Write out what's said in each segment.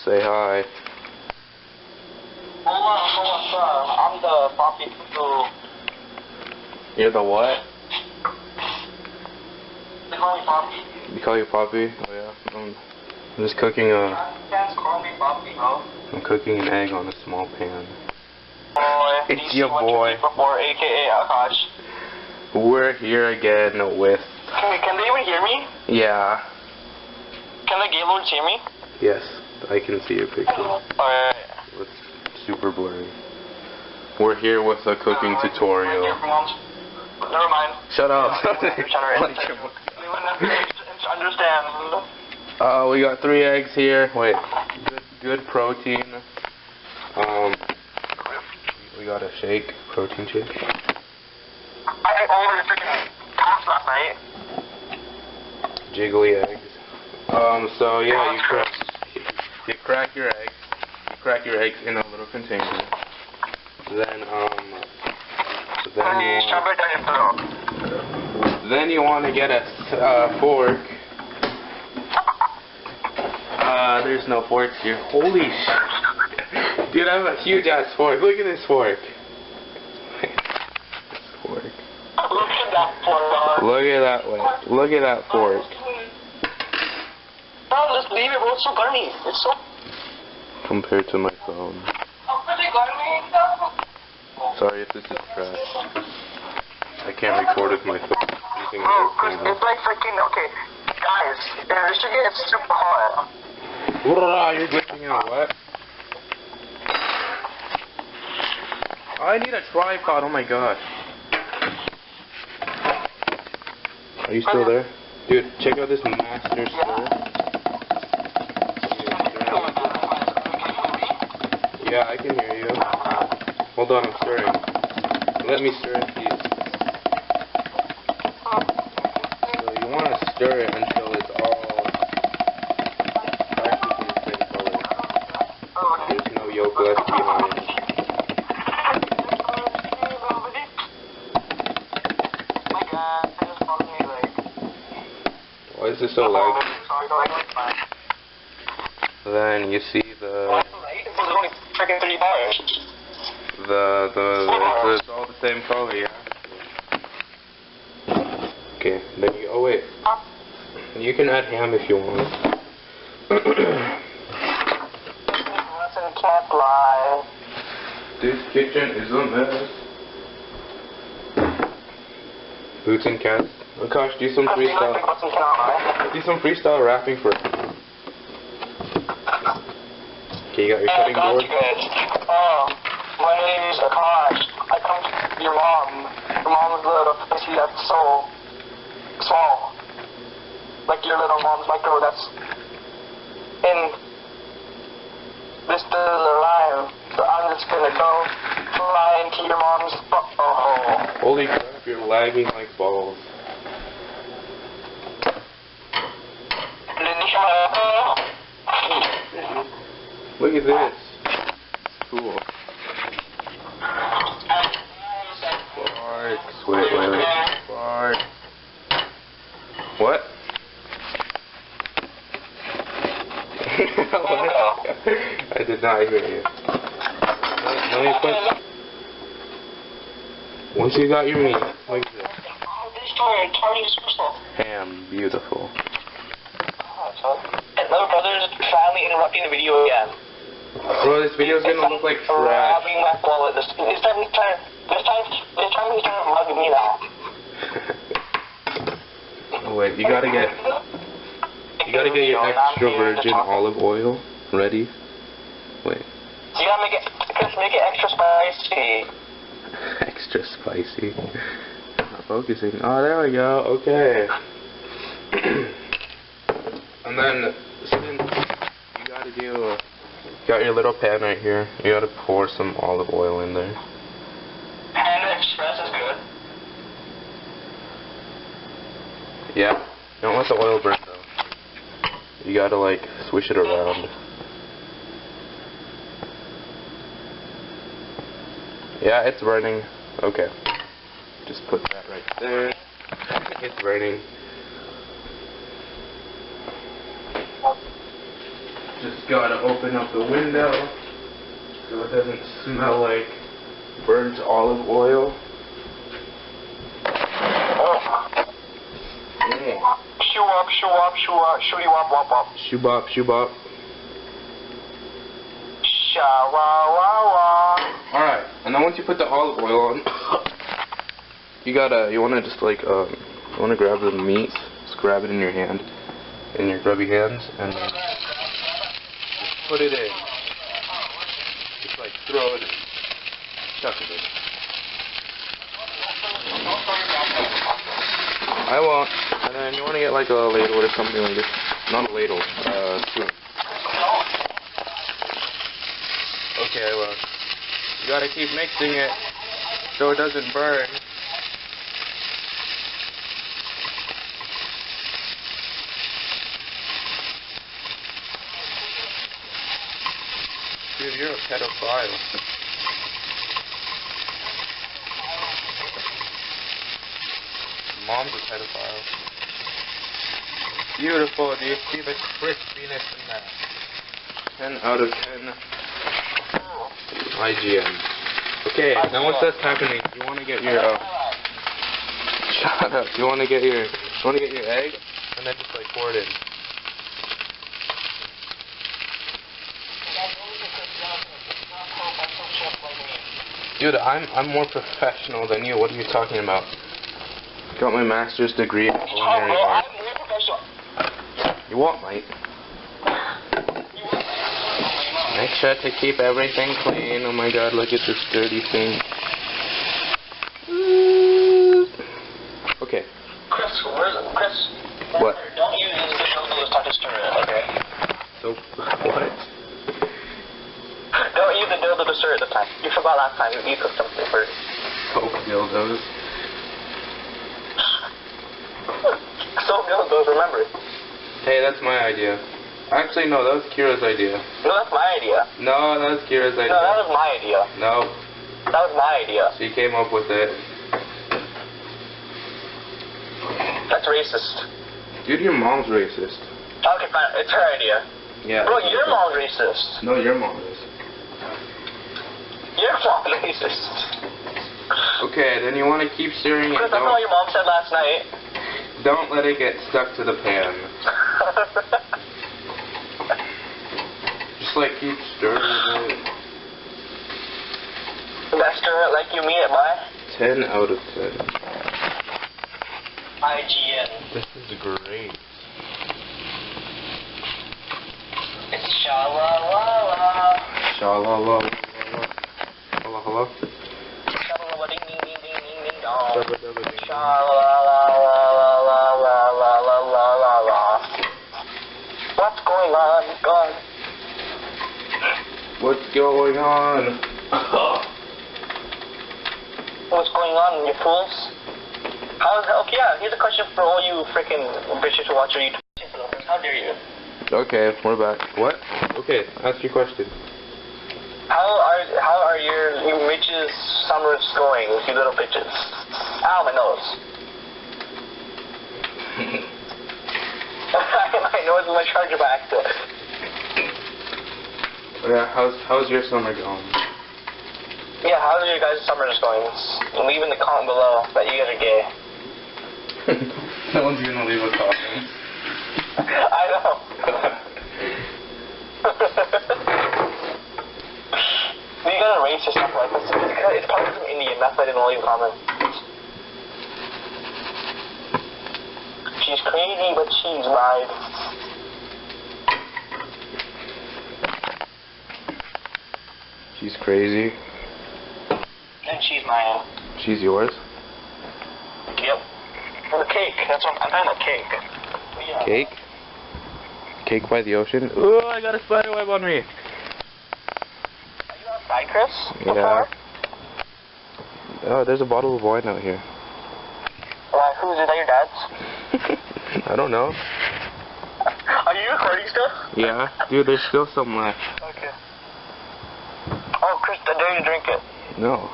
Say hi. I'm the Poppy who... You're the what? They call me Poppy. You call you Poppy? Oh yeah. I'm just cooking You can't call me Poppy, no? I'm cooking an egg on a small pan. Boy, It's your boy. Before, aka Akash. We're here again with... Can they even hear me? Yeah. Can the Gaylords hear me? Yes, I can see your picture. Alright. It's super blurry. We're here with a cooking tutorial. Never mind. Shut up. They wouldn't understand. We got 3 eggs here. Wait. Good protein. We got a shake. Protein shake. I ordered freaking toast last night. Jiggly eggs. So yeah, you crack your eggs. You crack your eggs in a little container. Then you want to get a fork. There's no fork here. Holy shit. Dude, I have a huge ass fork. Look at this fork. Look at that fork. Look at that way. Look at that fork. Bro, just leave it, bro. It's so gummy. It's so... Compared to my phone. Sorry if this is trash. I can't record with my phone. It's like freaking... Okay, guys, this should get super hot. You're glitching out. What? I need a tripod. Oh my god. Are you still there? Dude, check out this master stir. Yeah, I can hear you. Hold on, I'm stirring. Let me stir it, please. So you want to stir it until it's all practically the same color. There's no yolk left behind. Why is this so laggy? Then you see the it's all the same color, yeah? Okay, then you, oh wait. You can add ham if you want. Can't lie. This kitchen is a mess. Boots and cats. Oh gosh, do some freestyle. Do some freestyle rapping for us. Okay, you got your cutting board? My name is Akash. I come to your mom. Your mom's little pussy that's so small. Like your little mom's micro that's in this little line. So I'm just gonna go fly into your mom's butthole. Holy crap, you're lagging like balls. Look at this. It's cool. Farts. Wait. Fart. What? What? I did not hear you. Let me put... Once you got your meat, like this. Ham, beautiful. Hello, brothers. Finally interrupting the video again. Bro, this video is gonna look like trash. Robbing my wallet. This time he's trying to mug me now. Oh wait, you gotta get your extra virgin olive oil ready. Wait. So you gotta make it extra spicy. Extra spicy. Not focusing. Oh, there we go. Okay. And then since you got your little pan right here, you gotta pour some olive oil in there. Pan Express is good. Yeah. You don't let the oil burn though. You gotta like swish it around. Yeah, it's burning. Okay. Just put that right there. It's burning. Just gotta open up the window so it doesn't smell like burnt olive oil. Yeah. Shoo up, shoo up, shoo up, shooty wop wop wop. Shoo bop, shoo bop. Sha wa wa wa. Alright, and then once you put the olive oil on, you wanna just like, you wanna grab the meat, just grab it in your hand, in your grubby hands, and then just put it in. Just like throw it in. Chuck it in. I won't. And then you wanna get like a ladle or something like this. Not a ladle, spoon. Okay, well, you gotta keep mixing it so it doesn't burn. Dude, you're a pedophile. Mom's a pedophile. Beautiful, do you see the crispiness in that? 10 out of 10. IGN. Okay, now once that's happening, you want to get your shut up. You want to get your egg, and then just like pour it in. Dude, I'm more professional than you. What are you talking about? Got my master's degree in culinary art. You what, mate? Make sure to keep everything clean. Oh my god, look at this dirty thing. Okay. Chris, Chris? What? Don't use the dildo to start to stir it, okay? So, what? Don't use the dildo to stir it this time. You forgot last time. You cooked something first. Coke dildos. So dildos, remember. Hey, that's my idea. Actually, no, that was Kira's idea. No, that's my idea. No, that was Kira's idea. No, that was my idea. No. That was my idea. She came up with it. That's racist. Dude, your mom's racist. Okay, fine. It's her idea. Yeah. Bro, your mom's racist. No, your mom is. Your mom's racist. Okay, then you want to keep stirring it. Chris, that's what your mom said last night. Don't let it get stuck to the pan. Just like keep stirring it. Let's stir it like you mean it, boy. 10 out of 10. IGN. This is great. It's sha-la-la-la. Sha-la-la. Hello, hello. Sha-la-la, ding ding ding ding ding ding dong. Sha-la-la-la-la. Sha-la-la-la-la-la-la-la-la-la. What's going on? God. What's going on? What's going on, you fools? Okay, yeah, here's a question for all you freaking bitches who watch your YouTube. How dare you? Okay, we're back. What? Okay, ask your question. How are you bitches summers going, you little bitches? Ow, my nose. My nose is my charger by accident. Yeah, how's your summer going? Yeah, how's your guys' summers going? Leave in the comment below that you guys are gay. No one's gonna leave a comment. I know. You gotta erase your stuff like this. It's probably from Indian, that's why I didn't leave a comment. She's crazy, but she's right. She's crazy. And she's mine. She's yours? Yep. The cake. That's what I'm talking about, cake. Yeah. Cake? Cake by the ocean? Ooh, I got a spider web on me. Are you outside, Chris? So Yeah. far? Oh, there's a bottle of wine out here. Whose is that? Your dad's? I don't know. Are you recording still? Yeah. Dude, there's still some left. Okay. Oh, Chris, I dare you to drink it. No.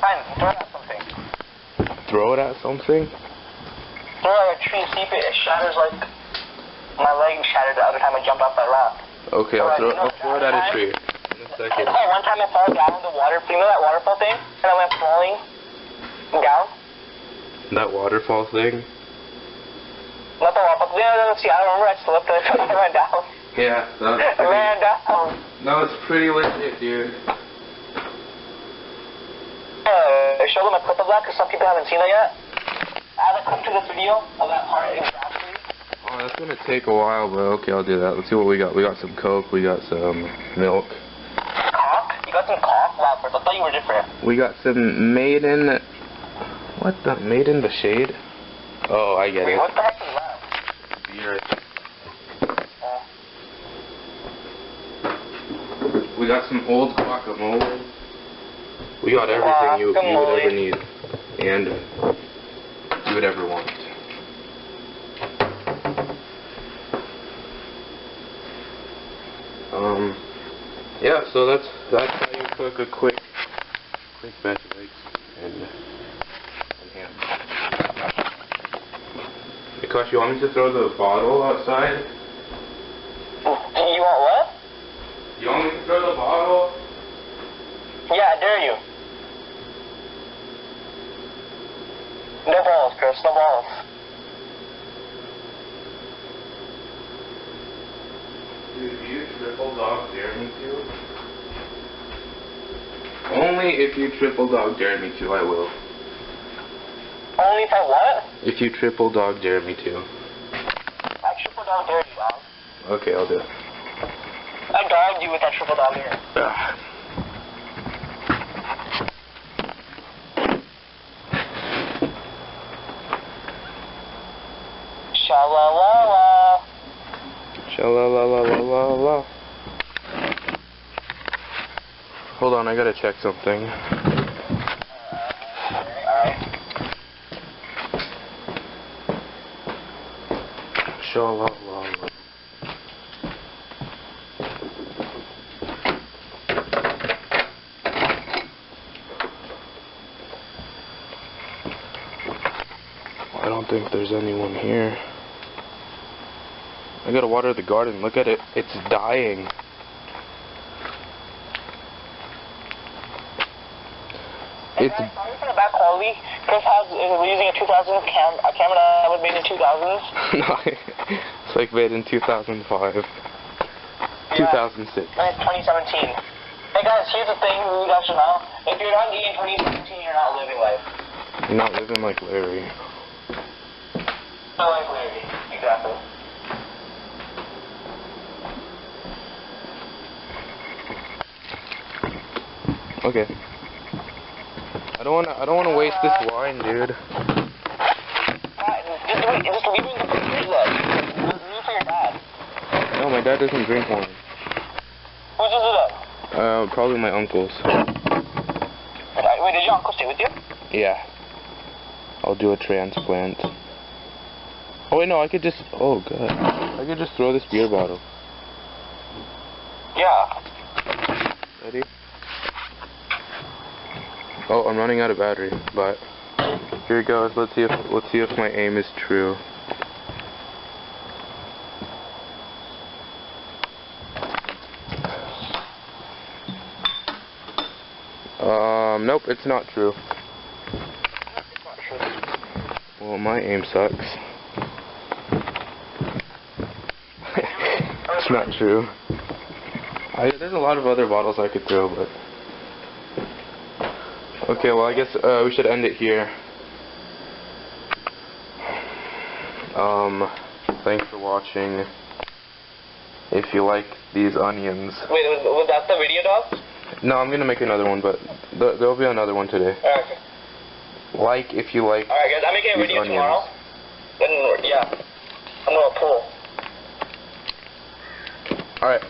Fine, throw it at something. Throw it at something? Throw it at a tree, see if it shatters like... My leg shattered the other time I jumped off that rock. Okay, So, I'll throw it at a time, tree in a second. One time I fell down in the water. You know that waterfall thing? And I went falling down? That waterfall thing? Not the waterfall thing. See, I remember I slipped and I ran down. Yeah, that's I ran down. No, it's pretty legit, dude. Show them a clip of that because some people haven't seen it yet. Add a clip to this video of that part exactly. Oh, that's gonna take a while, but okay, I'll do that. Let's see what we got. We got some Coke, we got some milk. Cock? You got some cock? Wow, I thought you were different. We got some Made in... What the? Made in the Shade? Oh, I get it. What the heck is that? Beer. We got some old guacamole. We got everything you would ever need. And you would ever want. Yeah, so that's how you cook a quick batch of eggs and ham. Because you want me to throw the bottle outside? You want what? You want me to throw the bottle? Yeah, I dare you. No balls, Chris, no balls. Dude, you triple dog dare me to? Only if you triple dog dare me to, I will. Only if I what? If you triple dog dare me to. I triple dog dare you, dog. Okay, I'll do it. I dogged you with that triple dog dare. Sha-la-la-la. Sha-la-la-la-la-la-la. Hold on, I gotta check something. Alright. Sha-la-la-la. I don't think there's anyone here. I gotta water the garden. Look at it. It's dying. It's sorry for the bad quality. Chris is using a 2000 camera that was made in 2000s. No, it's like made in 2005. 2006. And it's 2017. Hey guys, here's the thing you guys should know. If you're not gay in 2017, you're not living life. You're not living like Larry. Not like Larry. Exactly. Okay. I don't wanna waste this wine, dude. Just leave it in the fridge then. Leave it for your dad. No, my dad doesn't drink wine. Who's it then? Probably my uncles. Wait, did your uncle stay with you? Yeah. I'll do a transplant. Oh wait, no, I could just, oh god. I could just throw this beer bottle. Yeah. Ready? Oh, I'm running out of battery, but here it goes. Let's see if my aim is true. Nope, it's not true. Well, my aim sucks. It's not true. There's a lot of other bottles I could throw, but... Okay, well, I guess we should end it here. Thanks for watching. If you like these onions... Wait, was that the video, dog? No, I'm gonna make another one, but there'll be another one today. Okay. Like if you like. Alright, guys, I'm making a video onions. tomorrow. Then, yeah. I'm gonna pull. Alright.